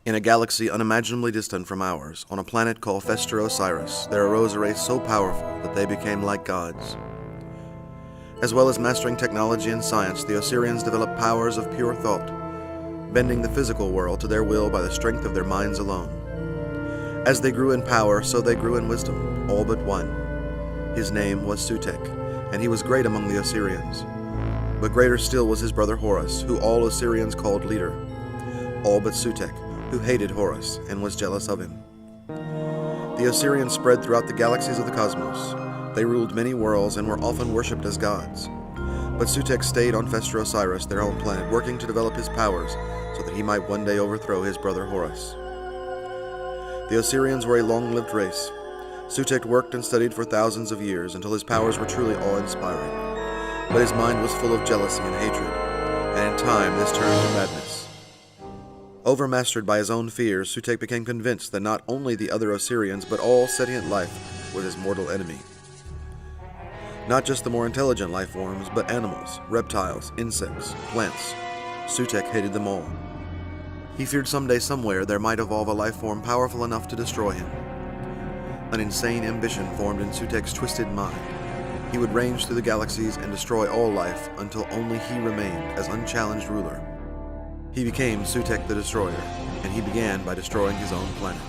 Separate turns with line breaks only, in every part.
In a galaxy unimaginably distant from ours, on a planet called Festra Osiris, there arose a race so powerful that they became like gods. As well as mastering technology and science, the Osirians developed powers of pure thought, bending the physical world to their will by the strength of their minds alone. As they grew in power, so they grew in wisdom, all but one. His name was Sutekh, and he was great among the Osirians. But greater still was his brother Horus, who all Osirians called leader, all but Sutekh, who hated Horus and was jealous of him. The Osirians spread throughout the galaxies of the cosmos. They ruled many worlds and were often worshipped as gods. But Sutekh stayed on Festra Osiris, their home planet, working to develop his powers so that he might one day overthrow his brother Horus. The Osirians were a long-lived race. Sutekh worked and studied for thousands of years until his powers were truly awe-inspiring. But his mind was full of jealousy and hatred, and in time this turned to madness. Overmastered by his own fears, Sutekh became convinced that not only the other Osirians, but all sentient life was his mortal enemy. Not just the more intelligent life forms, but animals, reptiles, insects, plants. Sutekh hated them all. He feared someday somewhere there might evolve a life form powerful enough to destroy him. An insane ambition formed in Sutekh's twisted mind. He would range through the galaxies and destroy all life until only he remained as unchallenged ruler. He became Sutekh the Destroyer, and he began by destroying his own planet.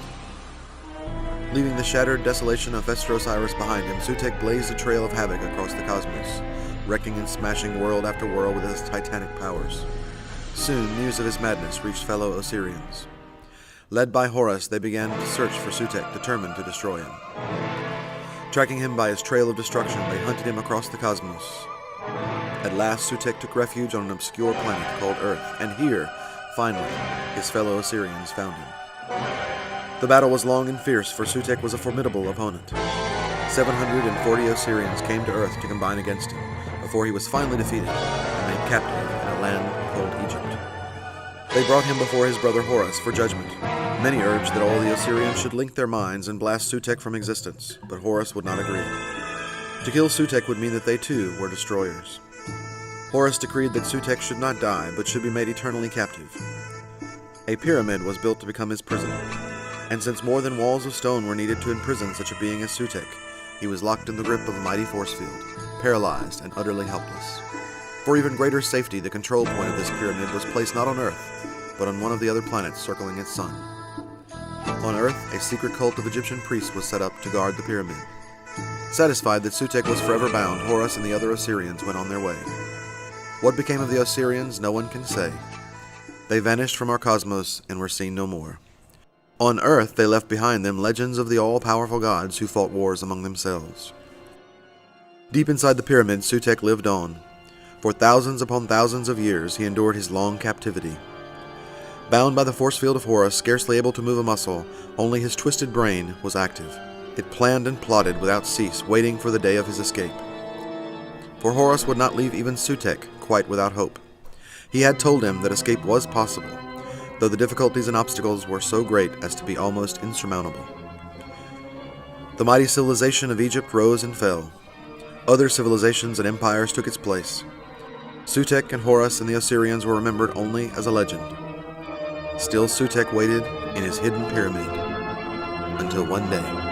Leaving the shattered desolation of Festra Osiris behind him, Sutekh blazed a trail of havoc across the cosmos, wrecking and smashing world after world with his titanic powers. Soon, news of his madness reached fellow Osirians. Led by Horus, they began to search for Sutekh, determined to destroy him. Tracking him by his trail of destruction, they hunted him across the cosmos. At last, Sutekh took refuge on an obscure planet called Earth, and here, finally, his fellow Osirians found him. The battle was long and fierce, for Sutekh was a formidable opponent. 740 Osirians came to Earth to combine against him, before he was finally defeated and made captive in a land called Egypt. They brought him before his brother Horus for judgment. Many urged that all the Osirians should link their minds and blast Sutekh from existence, but Horus would not agree. To kill Sutekh would mean that they too were destroyers. Horus decreed that Sutekh should not die, but should be made eternally captive. A pyramid was built to become his prison, and since more than walls of stone were needed to imprison such a being as Sutekh, he was locked in the grip of a mighty force field, paralyzed and utterly helpless. For even greater safety, the control point of this pyramid was placed not on Earth, but on one of the other planets circling its sun. On Earth, a secret cult of Egyptian priests was set up to guard the pyramid. Satisfied that Sutekh was forever bound, Horus and the other Osirians went on their way. What became of the Osirians, no one can say. They vanished from our cosmos and were seen no more. On Earth, they left behind them legends of the all-powerful gods who fought wars among themselves. Deep inside the pyramid, Sutekh lived on. For thousands upon thousands of years, he endured his long captivity. Bound by the force field of Horus, scarcely able to move a muscle, only his twisted brain was active. It planned and plotted without cease, waiting for the day of his escape. For Horus would not leave even Sutekh quite without hope. He had told him that escape was possible, though the difficulties and obstacles were so great as to be almost insurmountable. The mighty civilization of Egypt rose and fell. Other civilizations and empires took its place. Sutekh and Horus and the Osirians were remembered only as a legend. Still Sutekh waited in his hidden pyramid, until one day